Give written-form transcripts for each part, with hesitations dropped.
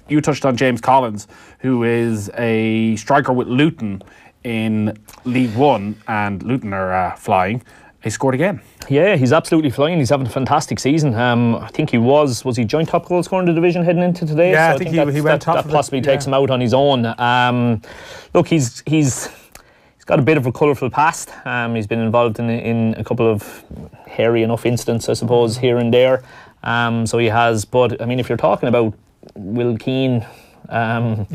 you touched on James Collins, who is a striker with Luton in League One, and Luton are flying. He scored again. Yeah, he's absolutely flying. He's having a fantastic season. I think he was he joint top goal scorer in the division heading into today? Yeah, so I think he went top. That possibly takes him out on his own. Look, he's got a bit of a colourful past. He's been involved in a couple of hairy enough incidents, I suppose, here and there. So he has. But I mean, if you're talking about Will Keane, and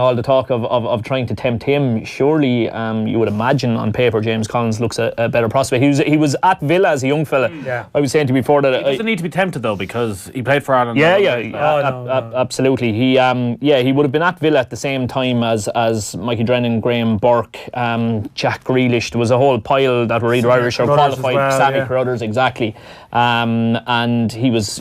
all the talk of trying to tempt him, surely you would imagine on paper James Collins looks a better prospect. He was at Villa as a young fella. I was saying to you before that he doesn't need to be tempted though, because he played for Ireland. Absolutely. He would have been at Villa at the same time as Mikey Drennan, Graham Burke, Jack Grealish. There was a whole pile that were either Irish or qualified. Sammy Carruthers, exactly. And he was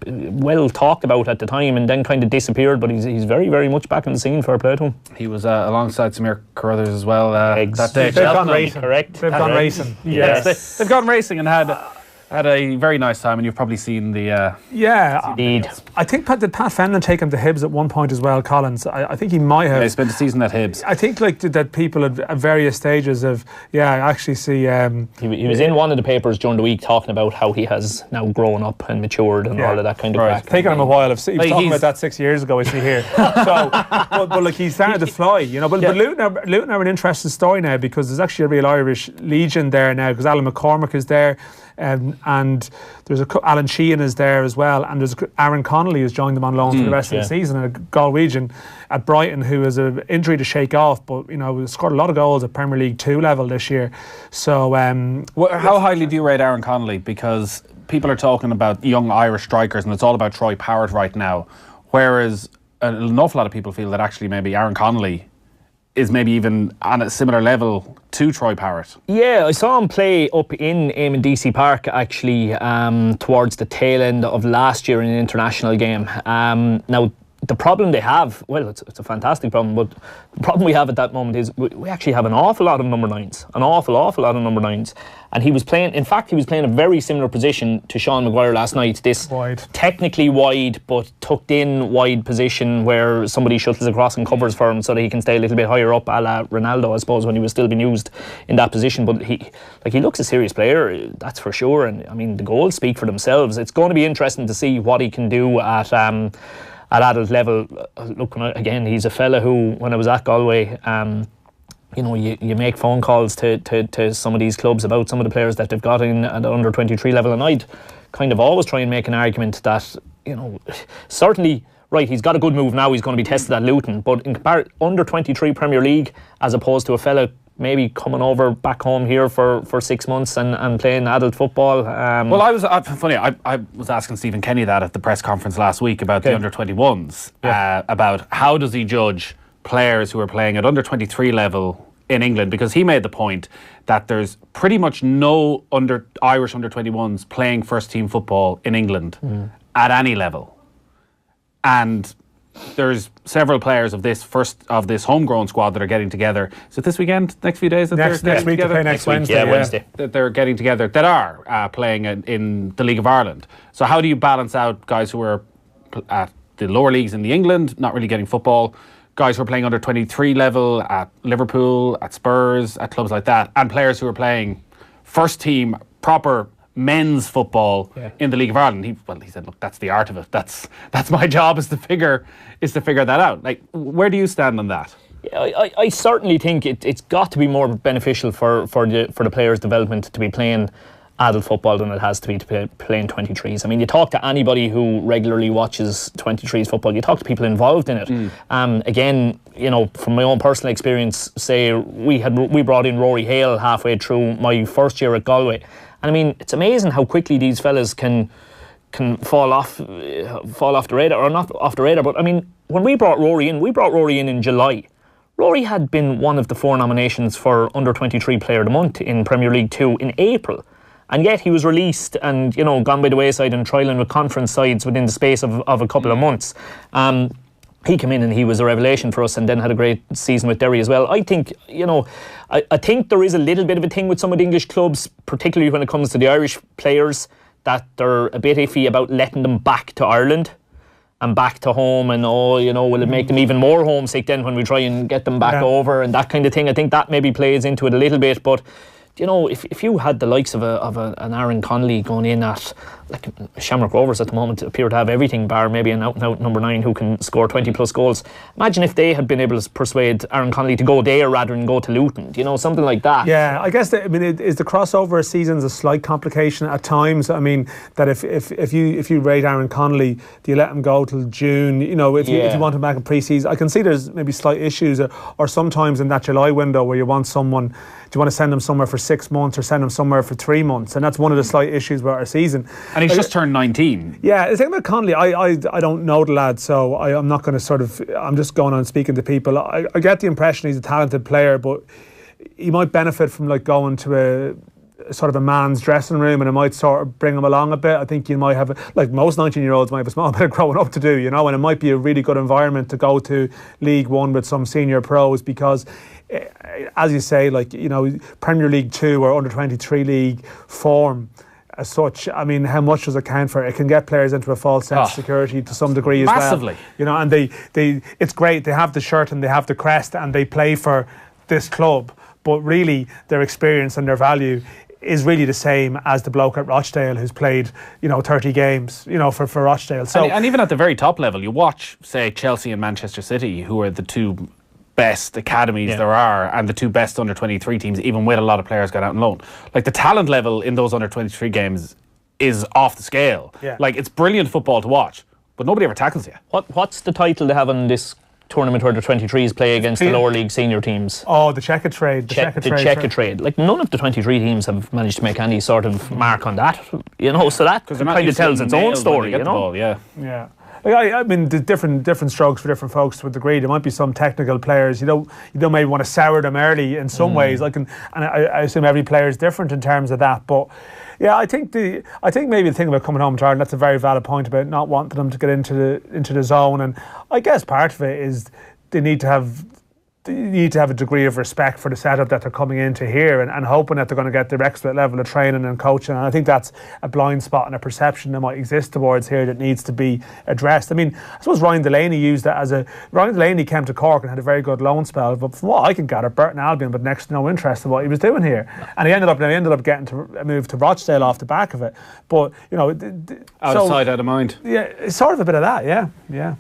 well talked about at the time, and then kind of disappeared, but he's very, very much back in the scene. Fair play to him. He was alongside Samir Carruthers as well that day. They've gone racing. Correct. They've gone racing. Yes. They've gone racing and had a very nice time, and you've probably seen the... Indeed. I think did Pat Fenlon take him to Hibs at one point as well, Collins? I think he might have. He spent a season at Hibs. I think that people at various stages of... I actually see... He was in one of the papers during the week talking about how he has now grown up and matured and all of that kind of crack. It's taken him a while. He was talking about that 6 years ago, isn't he, here? But look, he started to fly, But Luton are an interesting story now, because there's actually a real Irish legion there now, because Alan McCormick is there. And there's Alan Sheehan is there as well, and there's Aaron Connolly who's joined them on loan for the rest of the season, and a Galwegian at Brighton who has an injury to shake off, but scored a lot of goals at Premier League 2 level this year. So how highly do you rate Aaron Connolly? Because people are talking about young Irish strikers, and it's all about Troy Parrott right now, whereas an awful lot of people feel that actually maybe Aaron Connolly is maybe even on a similar level to Troy Parrott. Yeah, I saw him play up in Eamon DC Park actually towards the tail end of last year in an international game. Now, the problem they have, well, it's a fantastic problem, but the problem we have at that moment is we actually have an awful lot of number 9s. An awful lot of number 9s. And he was playing a very similar position to Sean Maguire last night. This wide. Technically wide, but tucked in wide position where somebody shuttles across and covers for him so that he can stay a little bit higher up, a la Ronaldo, I suppose, when he was still being used in that position. But he looks a serious player, that's for sure. And I mean, the goals speak for themselves. It's going to be interesting to see what he can do at adult level. Look, again, he's a fella who, when I was at Galway, you make phone calls to some of these clubs about some of the players that they've got in at the under 23 level, and I'd kind of always try and make an argument that, certainly, right, he's got a good move now, he's going to be tested at Luton, but in under 23 Premier League, as opposed to a fella maybe coming over back home here for 6 months and playing adult football. Well, I was asking Stephen Kenny that at the press conference last week about the under 21s, about how does he judge players who are playing at under 23 level in England, because he made the point that there's pretty much no Irish under 21s playing first team football in England at any level, and there's several players of this homegrown squad that are getting together. Is it this weekend? Next few days? Next week to play next Wednesday. Wednesday. That they're getting together that are playing in the League of Ireland. So how do you balance out guys who are at the lower leagues in the England, not really getting football, guys who are playing under 23 level at Liverpool, at Spurs, at clubs like that, and players who are playing first team proper men's football in the League of Ireland? He said, look, that's the art of it. That's my job is to figure that out. Like, where do you stand on that? I certainly think it's got to be more beneficial for the players' development to be playing adult football than it has to be playing 23s. I mean, you talk to anybody who regularly watches 23s football, you talk to people involved in it. Again, from my own personal experience, say we brought in Rory Hale halfway through my first year at Galway. And I mean, it's amazing how quickly these fellas can fall off the radar, or not off the radar. But I mean, when we brought Rory in July. Rory had been one of the 4 nominations for under 23 Player of the Month in Premier League 2 in April. And yet he was released and, gone by the wayside and trialling with conference sides within the space of a couple of months. He came in and he was a revelation for us, and then had a great season with Derry as well. I think, I think there is a little bit of a thing with some of the English clubs, particularly when it comes to the Irish players, that they're a bit iffy about letting them back to Ireland. and back to home, and will it make them even more homesick then when we try and get them back over and that kind of thing. I think that maybe plays into it a little bit, but if you had the likes of an Aaron Connolly going in at, like, Shamrock Rovers at the moment appear to have everything bar maybe an out-and-out number 9 who can score 20 plus goals. Imagine if they had been able to persuade Aaron Connolly to go there rather than go to Luton, something like that. Yeah, I guess is the crossover seasons a slight complication at times. I mean, that if you rate Aaron Connolly, do you let him go till June? If you want him back in pre-season, I can see there's maybe slight issues, or sometimes in that July window where you want someone. Do you want to send him somewhere for 6 months or send him somewhere for 3 months? And that's one of the slight issues with our season. And he's just turned 19. Yeah, the thing about Connolly, I don't know the lad, so I'm not going to I'm just going on speaking to people. I get the impression he's a talented player, but he might benefit from like going to a sort of a man's dressing room, and it might sort of bring him along a bit. I think you might have, like most 19-year-olds might have a small bit of growing up to do, and it might be a really good environment to go to League One with some senior pros, because as you say, Premier League 2 or under 23 league form as such, I mean, how much does it count for? It can get players into a false sense of security to some degree massively. As well. And they it's great, they have the shirt and they have the crest and they play for this club, but really their experience and their value is really the same as the bloke at Rochdale who's played 30 games for Rochdale. So and even at the very top level, you watch, say, Chelsea and Manchester City, who are the two best academies there are, and the two best under 23 teams, even with a lot of players got out on loan. Like, the talent level in those under 23 games is off the scale. Like, it's brilliant football to watch, but nobody ever tackles you. What's the title they have on this tournament where the 23s play against the lower league senior teams? Oh, the Checker Trade. The Checker Trade. Like, none of the 23 teams have managed to make any sort of mark on that. So that kind of tells its own story. Ball, yeah. I mean, the different strokes for different folks to a degree. There might be some technical players, you don't maybe want to sour them early in some ways. And I assume every player is different in terms of that. But yeah, I think maybe the thing about coming home to Ireland, that's a very valid point about not wanting them to get into the zone. And I guess part of it is they need to have a degree of respect for the setup that they're coming into here, and hoping that they're going to get the requisite level of training and coaching. And I think that's a blind spot and a perception that might exist towards here that needs to be addressed. I mean, I suppose Ryan Delaney used that Ryan Delaney came to Cork and had a very good loan spell, but from what I can gather, Burton Albion but next to no interest in what he was doing here, and he ended up getting to move to Rochdale off the back of it. But out of sight, out of mind. Yeah, it's sort of a bit of that. Yeah.